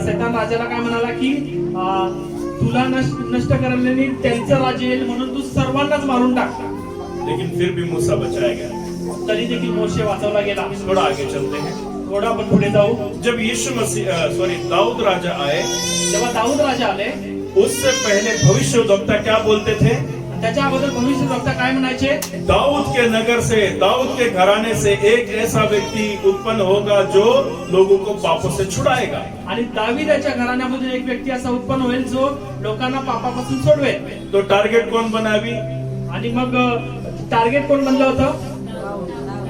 सैतान राजाला काय म्हणाला की तुला नष्ट करण्याने त्यांचं राज्य येईल म्हणून तू सर्वांनाच मारून टाक. लेकिन फिर भी मूसा बचाया गया. तरी देखील मोशे वाचवला गेला. थोड़ा आगे चलते हैं. थोडा आपण पुढे जाऊ. जब यीशु मसीह दाऊद राजा आए, जेव्हा दाऊद राजा आले उससे पहले भविष्यवक्ता क्या बोलते थे? त्याच्या अगोदर भविष्यवक्ता काय म्हणायचे? दाऊद के नगर से, दाऊद के घराने से एक ऐसा व्यक्ती उत्पन्न होगा जो लोगों को पापों से छुड़ाएगा. आणि दाविदाच्या घराण्यामधून एक व्यक्ती असा उत्पन्न होईल जो लोकांना पापापासून सोडवेल. तो टारगेट कौन बनावी? आणि मग टार्गेट कोण बनलं होतं?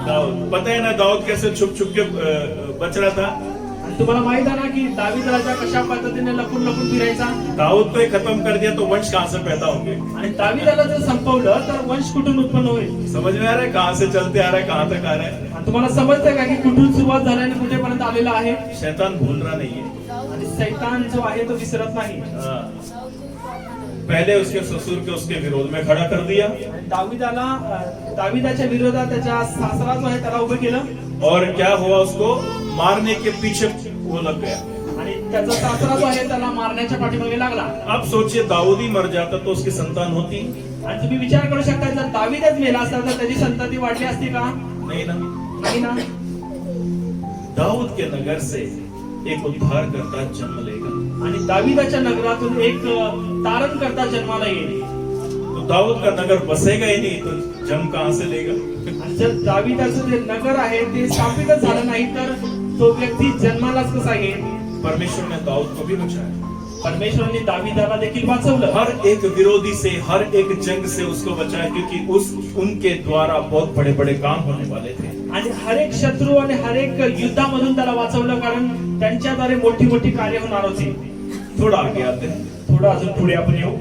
दाऊद. पता है ना दाऊद कैसे छुप छुप के बच रहा था? आणि तुम्हाला माहित आहे ना की दावीद राजा कशा पद्धतीने लपून लपून फिरायचा. दाऊद को ही खत्म कर दिया तो वंश कहां से पैदा होंगे? आणि दाविदाला जर संपवलं तर वंश कुठून उत्पन्न होईल? समझ में आ रहा है कहां से चलते आ रहा है, कहां तक आ रहा है? आणि तुम्हाला समजतंय का की कुठून सुरुवात झाल्याने कुठेपर्यंत आलेला आहे? शैतान भूल रहा नहीं है. आणि सैतान जो आहे तो विसरत नाही. पहले उसके ससुर के उसके विरोध में खड़ा कर दिया. दाविदाच्या विरोधात त्याच्या सासरा जो आहे त्याला उभं केलं. और क्या हुआ? उसको मारने के पीछे वो लग गया. आणि त्याचा सासरा जो आहे त्याला मारण्याच्या पाठीमागे लागला. अब सोचिए दाऊद ही मर जाता तो उसकी संतान होती? आणि तुम्ही विचार करू शकता जर दाविदच मेला असता तर त्याची संतती वाढली असती का? नहीं ना. नाही ना. दाऊद के नगर से एक उद्धारकर्ता जन्म लेगा. आणि दाविदाच्या नगरातून एक तारणकर्ता जन्माला येईल. तो दाऊद का नगर बसेगा ही नहीं तो जन्म कहां से लेगा? आणि जर दाविदाचं जे नगर आहे ते स्थापितच झालं नाही तर तो व्यक्ती जन्मालाच कसा येईल? परमेश्वर ने दाऊद को भी बचाया. परमेश्वराने दाविदाला देखील वाचवलं. हर एक विरोधी से, हर एक जंग से उसको बचाया क्योंकि उनके द्वारा बहुत बड़े बड़े काम होने वाले थे. आणि हर एक शत्रू आणि हर एक युद्धामधून त्याला वाचवलं कारण त्यांच्याद्वारे मोठी मोठी कार्य होणार होती. थोड़ा आगे आते हैं. थोडं अजून पुढे आपण येऊ.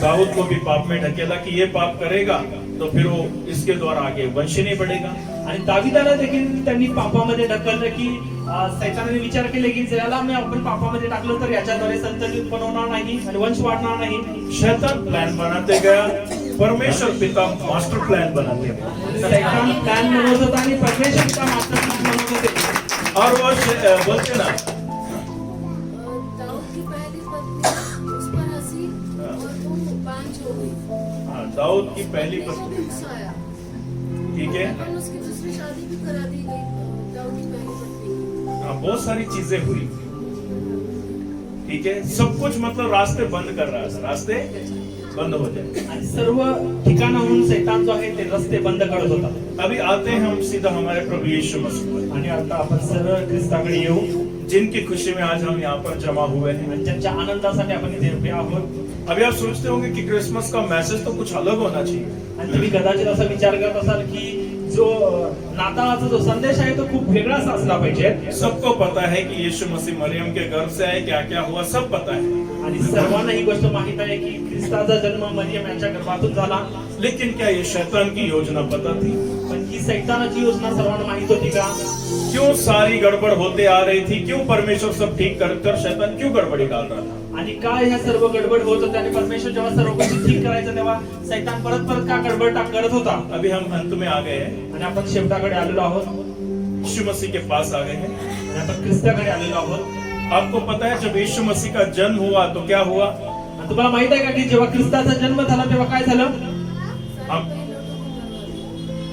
दाऊद को भी पाप में ढकेला कि ये पाप करेगा तो फिर वो इसके द्वारा आगे वंश ही नहीं बढ़ेगा. आणि दाविदाला देखील त्यांनी पापामध्ये ढकललं की सैतानाने विचार केले की ज्याला मी आपण पापामध्ये टाकलं तर याच्याद्वारे संतती उत्पन्न होणार नाही आणि वंश वाढणार नाही. शैतान प्लान बनाते गया, परमेश्वर पिता मास्टर प्लान बनाते गए. सैतान प्लान बनवत होता आणि परमेश्वर पिता मास्टर प्लान बनवत होते. और वो बोलते ना दाऊद की पहली पत्नी उस पर हंसी और वो बांझ हो गई. दाऊद की पहली पत्नी, गुस्सा आया. ठीक है, लेकिन उसकी दूसरी शादी भी करा दी गई दाऊद की पहली पत्नी. बहुत सारी चीजें हुई. ठीक है, सब कुछ मतलब रास्ते बंद कर रहा था, रास्ते बंद हो जाए. आणि सर्व ठिकाणाहून सैतान जो आहे ते रस्ते बंद करत होता. अभी आते हैं हम सीधा हमारे प्रभु यीशु मसीह, आणि आता आपण सरळ ख्रिस्ताकडे येऊ. जिनकी खुशी में आज हम यहाँ पर जमा हुए हैं. आणि ज्यांच्या आनंदासाठी आपण इथे उभे आहोत. अभी आप सोचते होंगे कि क्रिसमस का मैसेज तो कुछ अलग होना चाहिए. आणि तुम्ही कदाचित असा विचार करत असाल की जो नाताळाचा जो संदेश आहे तो खूप वेगळाच असला पाहिजे. सबको पता है कि यीशु मसीह मरियम के गर्भ से आए, क्या क्या हुआ सब पता है. आणि सर्वांना ही गोष्ट माहित आहे की ख्रिस्ताचा जन्म मरियम यांच्या गर्भातून झाला. लेकिन क्या ये शैतान की योजना पता थी? पण ही सैतानाची योजना सर्वांना माहित होती का? क्यों सारी गड़बड़ होते आ रही थी? क्यों परमेश्वर सब ठीक कर शैतान क्यों गड़बड़ी डाल रहा था? आणि काय ह्या सर्व गडबड होत होत्या आणि परमेश्वर जेव्हा सर्व गोष्टी ठीक करायचं तेव्हा सैतान परत परत का गडबड करत होता? अभी हम अंत में आ गए हैं, आणि आपण शेवटाकडे आलेलो आहोत. यीशु मसीह के पास आ गए हैं. आणि आपण ख्रिस्ताकडे आलेलो आहोत. आपको पता है जब यीशु मसीह का जन्म हुआ तो क्या हुआ? आणि तुम्हाला माहित आहे का की जेव्हा ख्रिस्ताचा जन्म झाला तेव्हा काय झालं? हम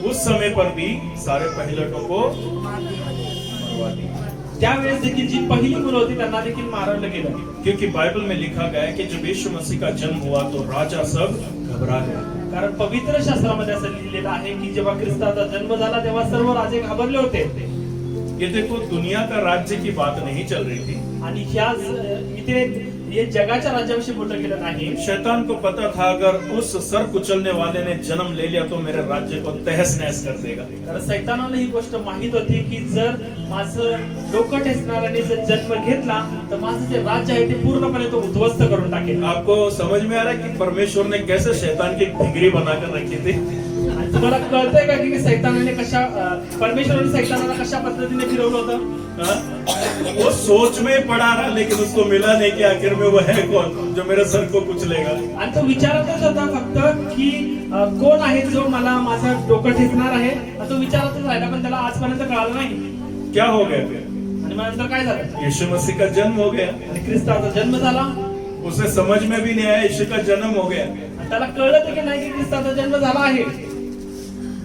उस समय पर भी सारे पहिलटों को मरवा दिया. त्यावेळेस देखील जी पहिली मुलं होती त्यांना देखील मारलं गेलं. क्योंकि बाइबल में लिखा गया है कि जब यीशु मसीह का जन्म हुआ तो राजा सब घबरा गए. कारण पवित्र शास्त्रामध्ये असं लिहिलेलं आहे की जेव्हा ख्रिस्ताचा जन्म झाला तेव्हा सर्व राजे घाबरले होते. ये देखो दुनिया का राज्य की बात नहीं चल रही थी. आणि ह्या इथे हे जगाच्या राज्याविषयी बोललं गेलं नाही. शैतान को पता था अगर उस सर कुचलने वाले ने जन्म ले लिया तो मेरे राज्य को तहस नहस कर देगा. कारण सैतानाला ही गोष्ट माहित होती की जर माझं डोकं ठेचणाऱ्याने जर जन्म घेतला तर माझं जे राज्य आहे ते पूर्णपणे तो उद्ध्वस्त करून टाकेल. आपको समझ में आ रहा है कि परमेश्वर ने कैसे शैतान की डिग्री बनाकर रखी थी? आणि तुम्हाला कळतंय का की सैतानाने परमेश्वराने सैतानाला कशा पद्धतीने फिरवलं होतं? वो सोच में पड़ा रहा लेकिन उसको मिला नहीं कि आखिर में वो है कौन जो मेरे सर को कुचलेगा. आणि तो विचारतच होता फक्त की कोण आहे जो मला माझं डोकं ठेचणार आहे. तो विचारतच राहिला पण त्याला आजपर्यंत कळालं नाही. क्या हो गया फिर? आणि जन्मानंतर काय झालं? यीशु मसीह का जन्म हो गया। आणि ख्रिस्ताचा जन्म झाला उसे समझ में भी नहीं आया यीशु का जन्म हो गया। आणि त्याला कळलं की नाही की ख्रिस्ताचा जन्म झाला आहे।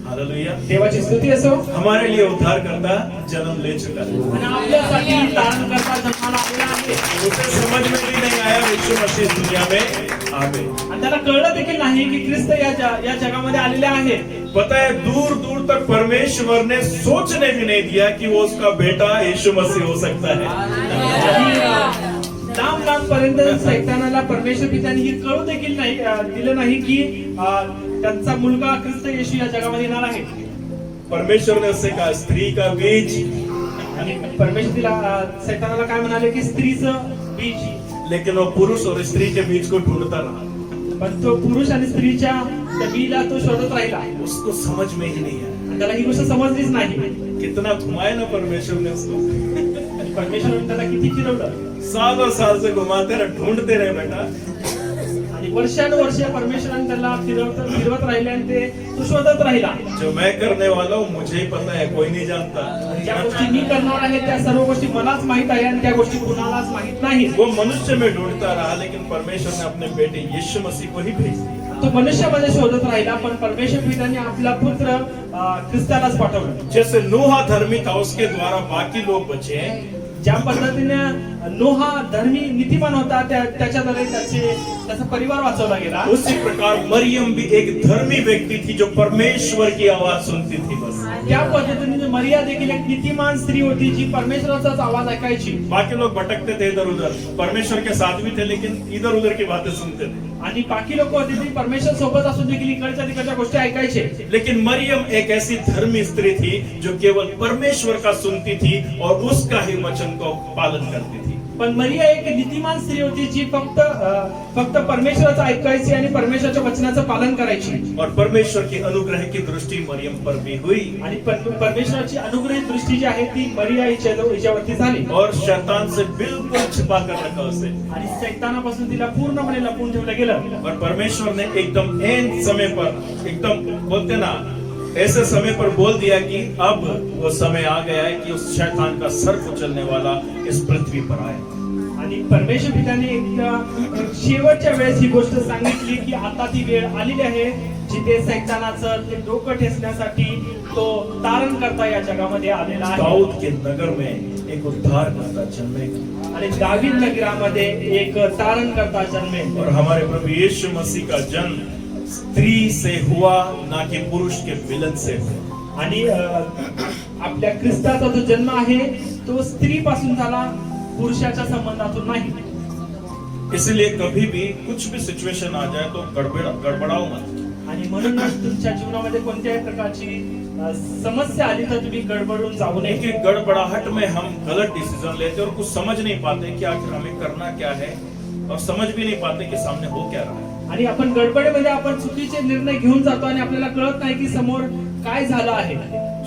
हालेलुया। देवाची स्तुती असो। हमारे लिए उद्धारकर्ता जन्म ले चुका है। आणि आपल्यासाठी तारणकर्ता जन्माला आलेला आहे। उसे समझ में भी नहीं आया यीशु मसीह दुनिया में आ गए। आणि त्याला कळलं देखील नाही की ख्रिस्त या जगामध्ये आलेले आहे। पता है दूर दूर तक परमेश्वर ने सोचने भी नहीं दिया कि वो उसका बेटा यीशु मसीह हो सकता है। लांब लांब पर्यंत सैतानाला परमेश्वर पित्याने हे कळू देखील नाही दिलं नाही की त्यांचा मुलगा ख्रिस्त येशू या जगामध्ये येणार आहे। परमेश्वर ने उससे कहा स्त्री का बीज, आणि परमेश्वर तिला सैतानाला काय म्हणाले की स्त्रीचं बीज, लेकिन वो पुरुष और स्त्री के बीज को ढूंढता रहा। पण तो पुरुष आणि स्त्रीच्या त्या बीला तो शोधत राहिला। उसको समझ में ही नहीं आया। आणि त्याला ही गोष्ट समजलीच नाही। कितना घुमाया ना परमेश्वर ने उसको। आणि परमेश्वराने त्याला किती फिरवलं। सालों साल से घुमाते रहे, ढूंढते रहे बेटा। आणि वर्षानुवर्ष परमेश्वराने त्याला फिरवत राहिले आणि ते तो शोधत राहिला। जो मैं करने वाला हूँ मुझे ही पता है, कोई नहीं जानता। ज्या गोष्टी मी करणार आहे त्या सर्व गोष्टी मलाच माहित आहे आणि त्या गोष्टी कुणालाच माहित नाही। वो मनुष्य में ढूंढता रहा, लेकिन परमेश्वर ने अपने बेटे यीशु मसीह को ही भेज दिया। तो मनुष्यामध्ये शोधत राहिला, पण परमेश्वर पित्याने आपला पुत्र ख्रिस्तालाच पाठवलं। जैसे नूहा धर्मी था, उसके द्वारा बाकी लोग बचे। ज्या पद्धतीने नोहा धर्मी नीतिमान होता त्याच्याद्वारे त्याचा परिवार वाचवला गेला, उसी प्रकार मरियम भी एक धर्मी व्यक्ति थी जो परमेश्वर की आवाज सुनती थी बस। त्या पद्धतीने मरिया देखील एक नीतिमान स्त्री होती जी परमेश्वराचाच आवाज ऐकायची। बाकी लोग भटकते थे इधर उधर, परमेश्वर के साथ भी थे लेकिन इधर उधर की बातें सुनते थे। आणि बाकी लोक होते ती परमेश्वर सोबत असून देखील इकडच्या तिकडच्या गोष्टी ऐकायचे। लेकिन मरियम एक ऐसी धर्मी स्त्री थी जो केवल परमेश्वर का सुनती थी और उसका ही वचन को पालन करती थी। पण मरिया एक नीतिमान स्त्री होती जी फक्त परमेश्वराचं ऐकायची आणि परमेश्वराच्या वचनाचं पालन करायची। और परमेश्वर की अनुग्रह की दृष्टि मरियम पर भी हुई। आणि परमेश्वराची अनुग्रहित दृष्टी जी आहे ती मरिया हिच्यावरती झाली। और शैतान से बिल्कुल छिपा कर रखा उसे। आणि शैतानापासून तिला पूर्णपणे लपवून ठेवलं गेलं। और परमेश्वर ने एकदम ऐन समय पर, एकदम बोलते ना ऐसे समय पर बोल दिया कि अब वो समय आ गया है कि उस शैतान का सर कुचलने वाला इस पृथ्वी पर आए। आणि परमेश्वर पित्याने एकदा शेवटच्या वेळेस ही गोष्ट सांगितली की आता ती वेळ आलेली आहे जिथे सैतानाचं ते डोकं ठेचण्यासाठी तो तारण करता या जगामध्ये आलेला आहे। दाऊद के नगर में एक उद्धारकर्ता जन्मेगा। आणि दावीद नगरामध्ये एक तारण करता जन्मेल। और हमारे प्रभु यीशु मसीह का जन्म स्त्री से हुआ, ना कि पुरुष के मिलन से हुआ। आणि आपल्या ख्रिस्ताचा जो जन्म आहे तो स्त्री पासून झाला, पुरुषाच्या संबंधातून नाही। इसलिए कभी भी कुछ भी सिचुएशन आ जाए तो गड़बड़ाओ मत। आणि म्हणूनच तुमच्या जीवनामध्ये कोणत्याही प्रकारची समस्या आली तर तुम्ही गडबडून जाऊ नये। कि गड़बड़ाहट में हम गलत डिसीजन लेते और कुछ समझ नहीं पाते कि आखिर हमें करना क्या है, और समझ भी नहीं पाते कि सामने हो क्या रहा है। आणि आपण गडबडीमध्ये आपण चुकीचे निर्णय घेऊन जातो आणि आपल्याला कळत नाही की समोर काय झालं आहे।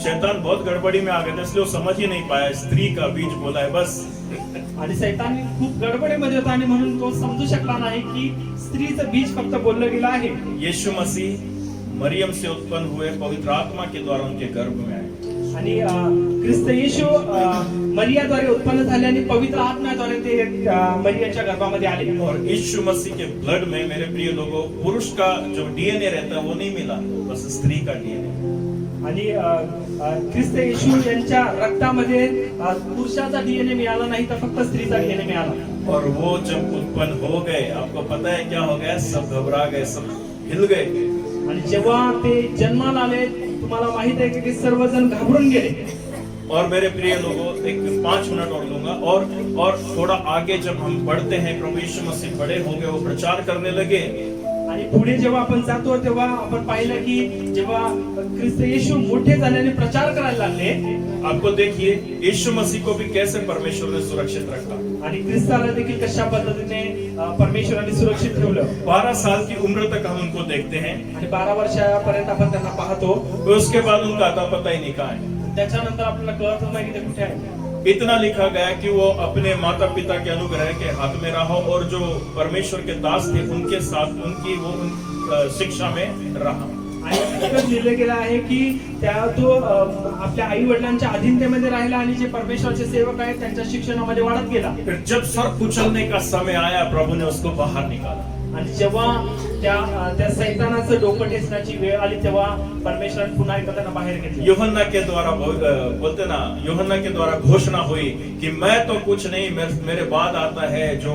शैतान बहुत गड़बड़ी में आ गया था, इसलिए वो समझ ही नहीं पाया स्त्री का बीज बोला है बस। आणि शैतान खूप गडबडीमध्ये होता आणि म्हणून तो समजू शकला नाही की स्त्रीचं बीज फक्त बोललं गेलं आहे। यीशु मसीह मरियम से उत्पन्न हुए, पवित्र आत्मा के द्वारा उनके गर्भ में आए। आणि ख्रिस्त येशू मरियाद्वारे उत्पन्न झाले आणि पवित्र आत्म्याद्वारे ते मरियाच्या गर्भामध्ये आले। और यीशु मसीह के ब्लड में मेरे प्रिय लोगों पुरुष का जो डीएनए रहता है वो नहीं मिला, बस स्त्री का डीएनए। आणि ख्रिस्त येशू यांच्या रक्तामध्ये पुरुषाचा डीएनए मिळाला नाही तर फक्त स्त्रीचा डीएनए मिळाला। और वो जब उत्पन्न हो गए, आपको पता है क्या हो गया? सब घबरा गए, सब हिल गए। आणि जेव्हा ते जन्माला आले तुम्हाला माहित आहे की सर्वजण घाबरून गेले। और मेरे प्रिय लोगों एक 5 मिनट और लूंगा, और थोड़ा आगे जब हम बढ़ते हैं, प्रभु यीशु मसीह बड़े हो गए, वो प्रचार करने लगे। आणि पुढे जेव्हा आपण जातो तेव्हा आपण पाहिलं की जेव्हा ख्रिस्त येशू मोठे झाले आणि प्रचार करायला लागले, आपको देखिए यीशु मसीह को भी कैसे परमेश्वर ने सुरक्षित रखा। आणि ख्रिस्ताला देखील कशा पद्धतीने परमेश्वराने सुरक्षित ठेवलं। 12 साल की उम्र तक हम उनको देखते हैं, आणि 12 वर्षापर्यंत आपण त्यांना पाहतो। उसके बाद उनका अता पता ही नहीं कहाँ है। त्याच्यानंतर आपल्याला कळत नाही की ते कुठे आहे। इतना लिखा गया कि वो अपने माता पिता के अनुग्रह के हाथ में रहा और जो परमेश्वर के दास थे उनके साथ उनकी वो शिक्षा में रहा। आणि इतकंच लिहिलं गेलं आहे की तो आपल्या आई वडिलांच्या अधीनतेमध्ये राहिला आणि जे परमेश्वराचे सेवक आहेत त्यांच्या शिक्षणामध्ये वाढत गेला. फिर जब सर कुचलने का समय आया प्रभु ने उसको बाहर निकाला. आणि जेव्हा त्या सैतानाचं डोकं ठेचण्याची वेळ आली तेव्हा परमेश्वराने पुन्हा एकदा त्यांना बाहेर घेतलं. यूहन्ना के द्वारा बोलते ना, यूहन्ना के द्वारा घोषणा हुई कि मैं तो कुछ नहीं, मेरे बाद आता है जो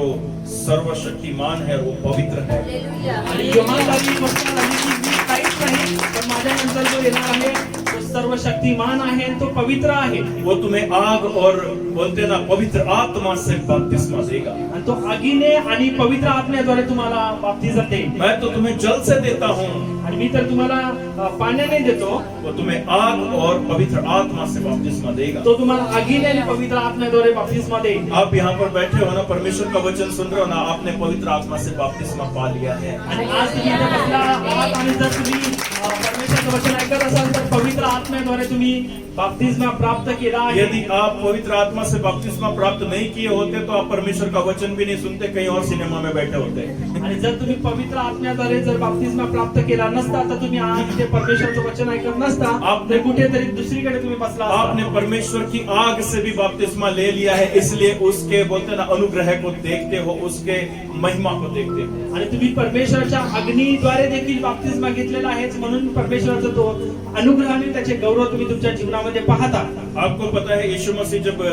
सर्वशक्तिमान है, वो पवित्र है. हालेलुया. आणि योहानाची घोषणा झाली की मी काहीच नाही, पण माझ्यानंतर जो येणार आहे तो सर्वशक्तिमान आहे, तो पवित्र आहे. वो तुम्हें आग और बोलते ना पवित्र आत्मा से बपतिस्मा देगा. आणि तो आगीने आणि पवित्र आत्म्याद्वारे तुम्हाला बाप्तिस्म देईल. मैं तो तुम्हें जल से देता हूँ, आणि मी तर तुम्हाला पाण्याने देतो, वो तुम्हें आग और पवित्र आत्मा से बपतिस्मा देगा. तो तुम्हाला आगीने आणि पवित्र आत्म्याद्वारे बाप्तिस्म देईल. आप यहाँ पर बैठे हो ना, परमेश्वर का वचन सुन रहे हो ना, आपने पवित्र आत्मा से बपतिस्मा पा लिया है. आणि आज तुम्ही इथे बसला आहात आणि जर तुम्ही परमेश्वराचं वचन ऐकत असाल तर पवित्र आत्म्याद्वारे तुम्ही बाप्तिस्मा प्राप्त केला आहे. यदि आप पवित्र आत्मा से बपतिस्मा प्राप्त नहीं किए होते तो आप परमेश्वर का वचन भी नहीं सुनते, कहीं और सिनेमा में बैठे होते. आणि जर तुम्ही पवित्र आत्म्याद्वारे जर बाप्तिस्मा प्राप्त केला नसता तर तुम्ही आज इथे परमेश्वराचं वचन ऐकत नसता, आपने कुठेतरी दुसरीकडे तुम्ही बसला असता. आपने परमेश्वर की आग से भी बपतिस्मा ले लिया है, इसलिए उसके बोलते ना अनुग्रह को देखते हो, उसके महिमा को देखते हो. आणि तुम्ही परमेश्वराच्या अग्नीद्वारे देखील बाप्तिस्मा घेतलेला आहेच, म्हणून परमेश्वराचा तो अनुग्रह आणि त्याचे गौरव तुम्ही तुमच्या जीवनामध्ये पाहता. आपको पता है यीशु मसीह जब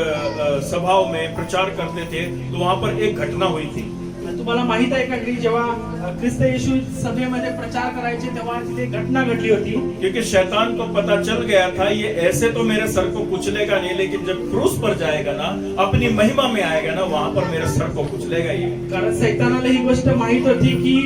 सभाओं में प्रचार करते थे तो वहां पर एक घटना हुई थी. तुम्हाला माहित आहे का की जेव्हा ख्रिस्त येशू सभेमध्ये प्रचार करायचे तेव्हा तिथे घटना घडली होती. क्योंकि शैतान को पता चल गया था ये ऐसे तो मेरे सर को कुचलेगा नहीं, लेकिन जब क्रूस पर जाएगा ना, अपनी महिमा में आएगा ना, वहां पर मेरे सर को कुचलेगा ये. कारण सैतानाला ही गोष्ट माहित होती की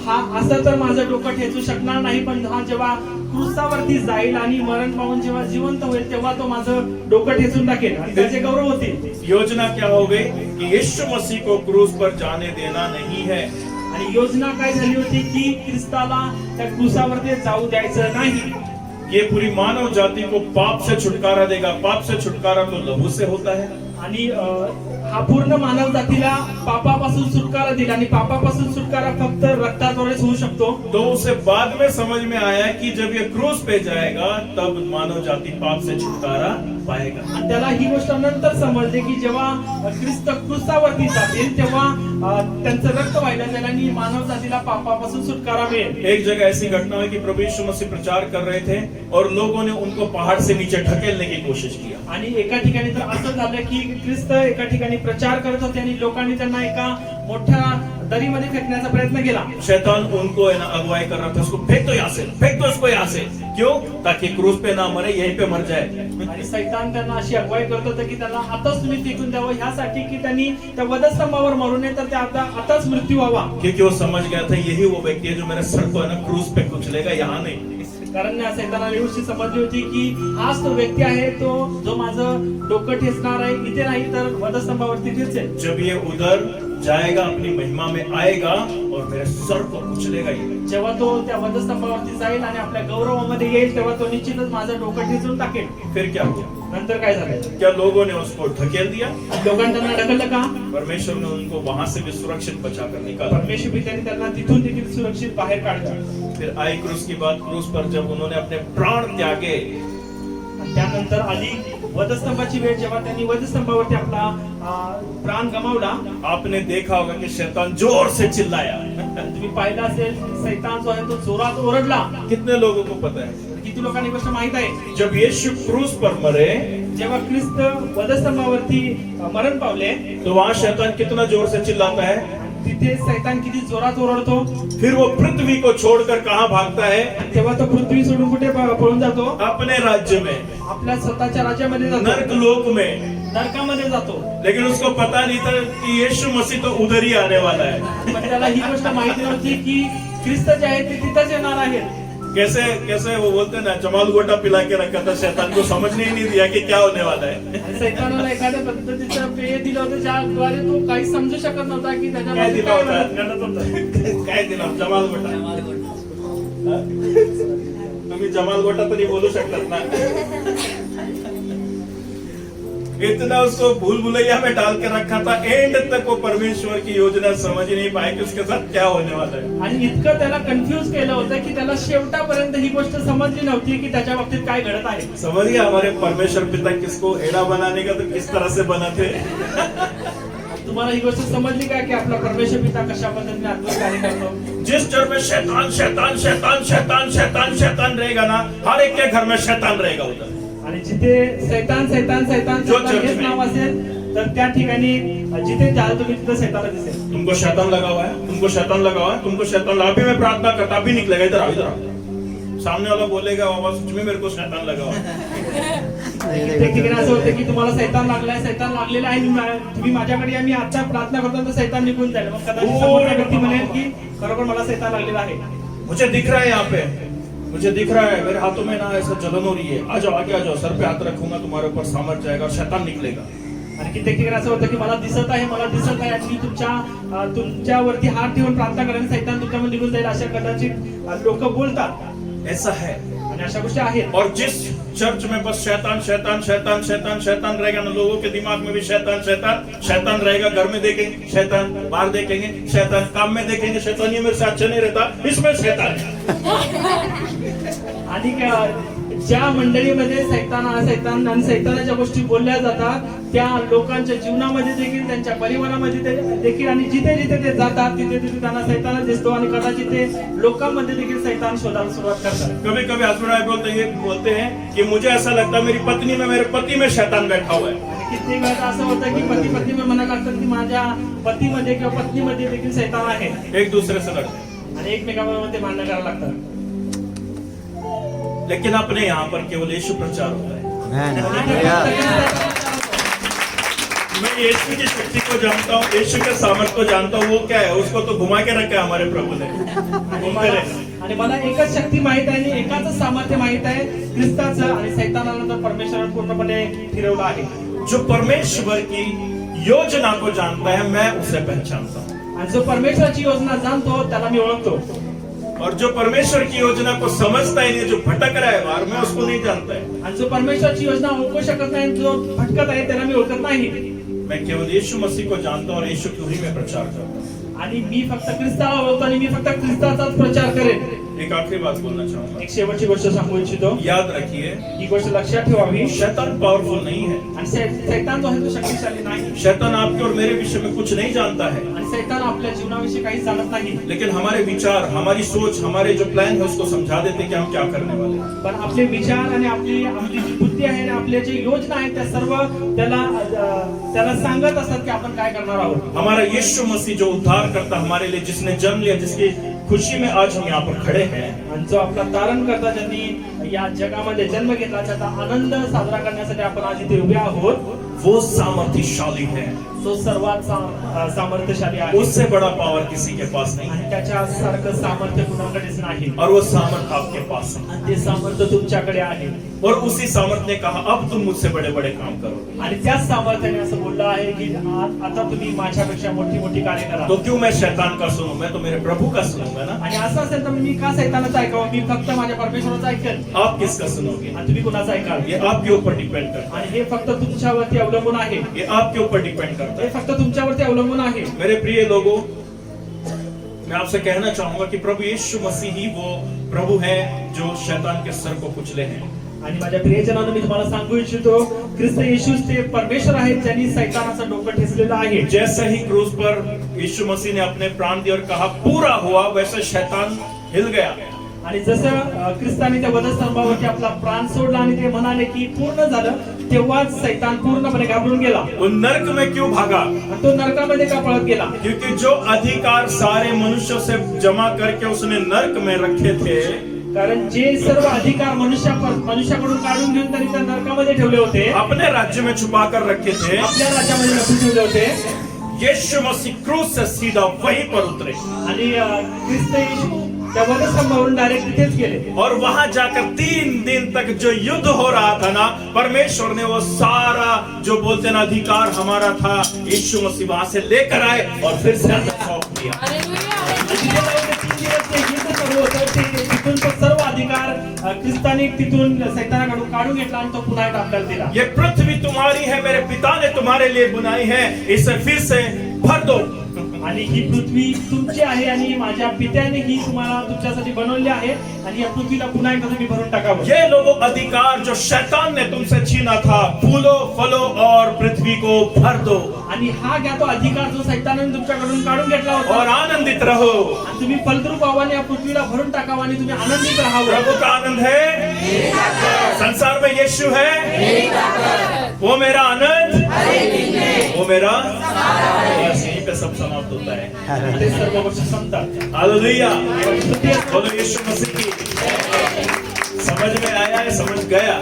हा असं तर माझं डोकं ठेचू शकणार नाही, पण हा जेव्हा क्रूसावरती जाईल आणि मरण पावून जेव्हा जिवंत होईल तेव्हा तो माझं डोकं ठेचून टाकेल आणि त्याचे गौरव होतील. योजना क्या हो गई कि यीशु मसीह को क्रूस पर जाने देना नहीं है. आणि योजना काय झाली होती की ख्रिस्ताला त्या क्रूसावरती जाऊ द्यायचं नाही. ये पूरी मानव जाति को पाप से छुटकारा देगा. पाप से छुटकारा तो लहू से होता है. आणि हा पूर्ण मानव जातीला पापापासून सुटकारा दिला आणि पापापासून सुटकारा फक्त रक्ताद्वारेच होऊ शकतो. तो उसे बाद में समझ में आया कि जब ये क्रूस पे जाएगा तब मानव जाति पाप से छुटकारा पाएगा. आणि त्याला ही गोष्ट नंतर समजले की जेव्हा ख्रिस्त क्रूसावरती जातील तेव्हा त्यांचं रक्त वाहिलं जाईल आणि मानव जातीला पापापासून सुटकारा मिळेल. एक जगह ऐसी घटना हुई कि प्रभु यीशु मसीह प्रचार कर रहे थे और लोगों ने उनको पहाड़ से नीचे ढकेलने की कोशिश की. आणि एका ठिकाणी तर असं झालं की ख्रिस्त एका ठिकाणी प्रचार करत होते आणि लोकांनी त्यांना एका मोठ्या दरीमध्ये फेकण्याचा प्रयत्न केला. शैतान उनको है ना अगुवाई कर रहा था, उसको फेंक दो यहाँ से, फेंक दो उसको यहाँ से. क्यों? ताकि क्रूस पे ना मरे, यहीं पे मर जाए. आणि सैतान त्यांना अशी अगुवाई करत होतं की त्यांना आताच तुम्ही फेकून द्यावं, ह्यासाठी की त्यांनी त्या वधस्तंभावर मरू नये तर त्या आताच मृत्यू व्हावा. क्योंकि वो समझ गया था यही वो व्यक्ति है जो मेरे सर को है ना क्रूस पे कुचलेगा, यहाँ नहीं. कारण या सैतानाला गोष्टी समजली होती की हाच तो व्यक्ती आहे तो जो माझं डोकं ठेचणार आहे, इथे नाही तर वधस्तंभावरती ठेचेल. जब ये उधर जाएगा अपनी महिमा में आएगा और मेरे सर को कुचलेगा ये. जेव्हा तो त्या वधस्तंभावरती जाईल आणि आपल्या गौरवामध्ये येईल तेव्हा तो निश्चितच माझं डोकं ठेचून टाकेल. फिर क्या हुआ? नंतर काय झालं? क्या लोगों ने उसको ढकेल दिया? लोकांनी त्यांना ढकललं का? परमेश्वर ने उनको वहां से भी सुरक्षित बचा कर निकाला. परमेश्वर पित्याने त्यांना तिथून देखील सुरक्षित बाहेर काढलं. फिर आई क्रूस की बात. क्रूस पर जब उन्होंने अपने प्राण त्यागे, आणि त्यानंतर आली वधस्तंभाची वेळ जेव्हा त्यांनी वधस्तंभावरती आपला प्राण गमावला. आपने देखा होगा कि शैतान जोर से चिल्लाया. तुम्ही पाहिलं असेल सैतान जो आहे तो जोरात ओरडला. कितने लोगों को पता है? किती लोकांनी गोष्ट माहित आहे? जब यीशु क्रूस पर मरे जेव्हा ख्रिस्त वधस्तंभावरती मरण पावले तो वहां शैतान कितना जोर से चिल्लाता है. तिथे सैतान किती जोरात ओरडतो. फिर वो पृथ्वी को छोड़कर कहां भागता है? तेव्हा तो पृथ्वी सोडून कुठे पळून जातो? अपने राज्य में, आपल्या स्वतःच्या राज्यामध्ये नरक जातो, लोक में. नरकामध्ये जातो. लेकिन उसको पता नहीं था कि यीशु मसीह तो उधर ही आने वाला है. पण त्याला ही गोष्ट माहिती नव्हती की ख्रिस्त जे आहे ते तिथंच येणार आहेत. कैसे कैसे वो बोलते हैं ना, जमाल गोटा पिला के रखा था, शैतान को समझने ही नहीं दिया कि क्या होने वाला है. आणि सैतानाला एखाद्या पद्धतीचं पेय दिलं होतं ज्याद्वारे तो काही समजू शकत नव्हता की काय त्याच्यामध्ये दिला काय होता? घडत होतं. काय दिला? जमाल गोटा. हा? तुम्ही जमाल गोटा तरी बोलू शकतात ना. इतना उसको भूल भुलैया में डाल के रखा था, एंड तक वो परमेश्वर की योजना समझ ही नहीं पाए कि उसके साथ क्या होने वाला है। आणि इतकं त्याला कन्फ्युज केलं होतं की त्याला शेवटापर्यंत ही गोष्ट समजली नव्हती की त्याच्या बाबतीत काय घडत आहे. समझ गया हमारे परमेश्वर पिता किसको एड़ा बनाने का तो किस तरह से बनाते। तुम्हाला ही गोष्ट समजली का की आपला परमेश्वर पिता कशा पद्धतीने अद्भुत कार्य करतो. जिस चर्च में शैतान शैतान शैतान शैतान शैतान शैतान रहेगा ना, हर एक के घर में शैतान रहेगा उधर। आणि जिथे सैतान सैतान सैतान जो सैतान चर्च हेच में. नाव असेल तर त्या ठिकाणी जिथे जाल तुम्ही तिथे सैतान दिसेल. तुमको शैतान लगा हुआ है, तुमको शैतान लगा हुआ है, तुमको शैतान लगा। अभी मैं प्रार्थना करता, अभी निकलेगा, इधर आओ इधर आओ। सामने वाला बोलेगा बाबा सच में मेरे को शैतान लगा हुआ है। ते ठिकाणी असं होतं की तुम्हाला सैतान लागलाय, सैतान लागलेला आहे, तुम्ही माझ्याकडे या, मी आता प्रार्थना करतो तर सैतान निघून जाईल. मग कदाचित समोरचा व्यक्ती म्हणेल की बरोबर मला सैतान लागलेला आहे. मुझे दिख रहा है यहाँ पे, मुझे दिख रहा है मेरे हाथों में ना ऐसा जलन हो रही है, आ जाओ आगे आ जाओ, सर पे हाथ रखूंगा तुम्हारे ऊपर सामर्थ जाएगा और शैतान निकलेगा। आणि कित्येक ठिकाणी असं होतं की मला दिसत आहे, मला दिसत आहे, आणि मी तुमच्यावरती हात ठेवून प्रार्थना करेन, सैतान तुमच्यामध्ये निघून जाईल, अशा कदाचित लोक बोलतात. ऐसा है। आणि अशा गोष्टी आहेत. और जिस चर्च में बस शैतान शैतान शैतान शैतान शैतान रहेगा ना, लोगों के दिमाग में भी शैतान शैतान शैतान रहेगा। घर में देखेंगे शैतान, बाहर देखेंगे शैतान, काम में देखेंगे शैतान, ये मेरे से अच्छा नहीं रहता, इसमें शैतान है। आणि ज्या मंडळीमध्ये सैतान आणि सैतानाच्या गोष्टी बोलल्या जातात त्या लोकांच्या जीवनामध्ये देखील, त्यांच्या परिवारामध्ये देखील, आणि जिथे जिथे ते जातात तिथे तिथे त्यांना सैतान दिसतो, आणि कदाचित ते लोकांमध्ये देखील सैतान शोधायला सुरुवात करतात. कभी कभी हस्बैंड बोलते हैं कि मुझे ऐसा लगता है मेरी पत्नी में, मेरे पति में शैतान बैठा हुआ है। आणि कित्येक वेळा असं होतं की पती पत्नी म्हणायला लागतात की माझ्या पतीमध्ये किंवा पत्नीमध्ये देखील सैतान आहे, एक दूसरे से लड़ते। आणि एकमेकांमध्ये भांडण करायला लागतात. लेकिन अपने यहाँ पर केवल यीशु प्रचार होता है। मैं यीशु की शक्ति को जानता हूँ, यीशु के सामर्थ को जानता हूँ। वो क्या है, उसको तो घुमा के रखा है हमारे प्रभु ने। आणि मला एकच शक्ती माहित आहे आणि एकाच सामर्थ्य माहित आहे, ख्रिस्ताचं, आणि सैतानाला तर परमेश्वराने पूर्णपणे फिरवलं आहे. जो परमेश्वर की योजना को जानता है मैं उसे पहचानता हूँ, आणि जो परमेश्वराची योजना जाणतो त्याला मी ओळखतो. और जो परमेश्वर की योजना को समझता ही नहीं, जो भटक रहा है बाहर, मैं उसको नहीं जानता है। आणि जो परमेश्वराची योजना ओळखू शकत नाही, जो भटकत आहे त्याला मी ओळखत नाही. मैं केवल यीशु मसीह को जानता हूँ और यीशु की ही मैं प्रचार करता हूँ। आणि मी फक्त ख्रिस्ताला ओळखतो आणि मी फक्त ख्रिस्ताचाच प्रचार करेन. एक आखिरी बात बोलना चाहूंगा, एक शेवटची गोष्ट सांगू इच्छितो. याद रखिए ही गोष्ट लक्षात ठेवावी. शैतान पावरफुल नहीं है। आणि सैतान जो आहे तो शक्तिशाली नाही. शैतान आपके और मेरे विषय में कुछ नहीं जानता है, आणि सैतान आपल्या जीवनाविषयी काही जाणत नाही. लेकिन हमारे विचार, हमारी सोच, हमारे जो प्लान है उसको समझा देते हैं कि हम क्या करने वाले हैं। पण आपले विचार आणि आपली जी बुद्धी आहे आणि आपल्या जे योजना आहेत त्या सर्व त्याला सांगत असतात की आपण काय करणार आहोत. हमारा यीशु मसीह जो उद्धार करता हमारे लिए, जिसने जन्म लिया, जिसकी खुशी में आज हम यहाँ पर खड़े हैं, आणि जो आपला तारण करता, ज्यांनी या जगामध्ये जन्म घेतला, त्याचा आनंद साजरा करण्यासाठी आपण आज इथे उभे आहोत, वो सामर्थ्यशाली है। तो सर्वात सामर्थ्यशाली आहे. उससे बड़ा पावर किसी के पास नहीं है, आणि त्याच्या सारखं सामर्थ्य कुणाकडेच नाही. और वो सामर्थ्य आपके पास है। आणि ते सामर्थ्य तुमच्याकडे आहे. और उसी सामर्थ्य ने कहा अब तुम मुझसे बड़े बड़े काम करोगे। आणि त्याच सामर्थ्याने असं बोललं आहे की आता तुम्ही माझ्यापेक्षा मोठी मोठी कार्य करा. तो क्यों मैं शैतान का सुनूं, मैं तो मेरे प्रभु का सुनूंगा ना। आणि असं असेल तर मी का सैतानाचं ऐकावं, मी फक्त माझ्या परमेश्वराचं ऐकेन. आप किसका सुनोगे, आणि तुम्ही कुणाचं ऐकाल, ये आपके ऊपर डिपेंड करता आणि हे फक्त तुमच्यावरती अवलंबून आहे. है, ये आपके ऊपर डिपेंड करता हे है। फक्त तुमच्यावरती अवलंबून आहे. मेरे प्रिय लोगों, मैं आपसे कहना चाहूंगा कि प्रभु यीशु मसीह ही वो प्रभु है जो शैतान के सर को कुचले हैं। आणि माझ्या प्रियजनांनो, मी तुम्हाला सांगू इच्छितो, ख्रिस्त येशूच ते परमेश्वर आहेत ज्यांनी सैतानाचं डोकं ठेचलेलं आहे. जैसे ही क्रूस पर यीशु मसीह ने अपने प्राण दिए और कहा पूरा हुआ, वैसे शैतान हिल गया। आणि जसं ख्रिस्ताने त्या वधस्तंभावरती आपला प्राण सोडला आणि ते म्हणाले की पूर्ण झालं, तेव्हाच सैतान पूर्णपणे घाबरून गेला. वो नरक में क्यों भागा? आणि तो नरकामध्ये का पळत गेला? क्योंकि जो अधिकार सारे मनुष्यों से जमा करके उसने नरक में रखे थे, कारण जे सर्व अधिकार मनुष्याकडून काढून घेऊन त्यांनी त्या नरकामध्ये ठेवले होते, अपने राज्य में छुपा कर रखे थे, आपल्या राज्यामध्ये लपून ठेवले होते, यीशु मसीह क्रूस से सीधा वहीं पर उतरे आणि ख्रिस्त येशू त्या वधस्तंभावरून डायरेक्ट तिथेच गेले. और वहां जाकर 3 दिन तक जो युद्ध हो रहा था ना, परमेश्वर ने वो सारा जो बोलते ना अधिकार हमारा था, यीशु मसीह वहां से लेकर आए और फिर से हमें सौंप दिया। आणि तिथे जाऊन ते 3 दिवस ते युद्ध सुरू होतं, तिथून तो सर्व अधिकार ख्रिस्ताने तिथून सैतानाकडून काढून घेतला आणि तो पुन्हा एकदा आपल्याला दिला. ये पृथ्वी तुम्हारी है, मेरे पिता ने तुम्हारे लिए बनाई है, इसे फिर से भर दो. आणि ही पृथ्वी तुमची आहे आणि माझ्या पित्याने ही तुम्हाला तुमच्यासाठी बनवली आहे आणि या पृथ्वीला पुन्हा एकदा तुम्ही भरून टाकावं. ये लोगो अधिकार जो शैतान ने तुमसे छीना था, फूलो फलो और पृथ्वी को भर दो आणि हा घ्या तो अधिकार जो सैतानाने तुमच्याकडून काढून घेतला होता और आनंदित रहो. आणि तुम्ही फलद्रूप व्हावं आणि या पृथ्वीला भरून टाकावं आणि तुम्ही आनंदित राहावं. प्रभु का आनंद है, संसार में यीशु है, वो मेरा आनंद, वो मेरा, बस यहीं पे सब समाप्त होता है. ते सर्व गोष्टी संपतात. हालेलुया. स्तुती असो. बोलो यीशु मसीह की. समझ में आया है, समझ गया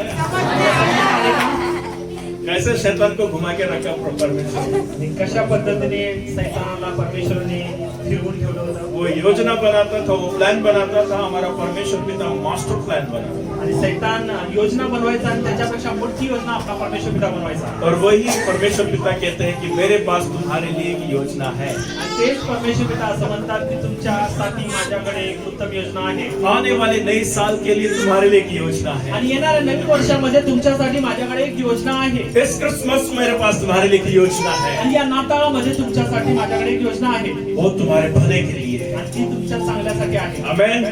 कैसे शैतान को घुमा के रखा परमेश्वर. आणि कशा पद्धतीने सैतानाला परमेश्वरने फिरवून ठेवलं होतं. वो योजना बनाता था, वो प्लान बनाता था. हमारा परमेश्वर पिता मास्टर प्लान बनाता. आणि सैतान योजना बनवायचा आणि त्याच्यापेक्षा मोठी योजना आपला परमेश्वर पिता बनवायचा. और वही परमेश्वर पिता कहते हैं कि मेरे पास तुम्हारे लिए एक योजना है. आणि तेच परमेश्वर पिता असं म्हणतात की तुमच्यासाठी माझ्याकडे एक उत्तम योजना आहे. आने वाले नए साल के लिए तुम्हारे लिए एक योजना है. आणि येणाऱ्या नवीन वर्षामध्ये तुमच्यासाठी माझ्याकडे एक योजना आहे. इस क्रिसमस मेरे पास तुम्हारे लिए एक योजना है. आणि या नाताळामध्ये तुमच्यासाठी माझ्याकडे एक योजना आहे. वो तुम्हारे भले के लिए है. आणि ती तुमच्या चांगल्यासाठी आहे. आमेन.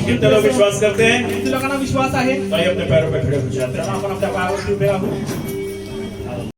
कितने लोग विश्वास करते हैं? किती लोकांना विश्वास आहे? तो आइए अपने पैरों पे खड़े हो जाते तर हैं. आपण आपल्या पायावरती उभे राहू.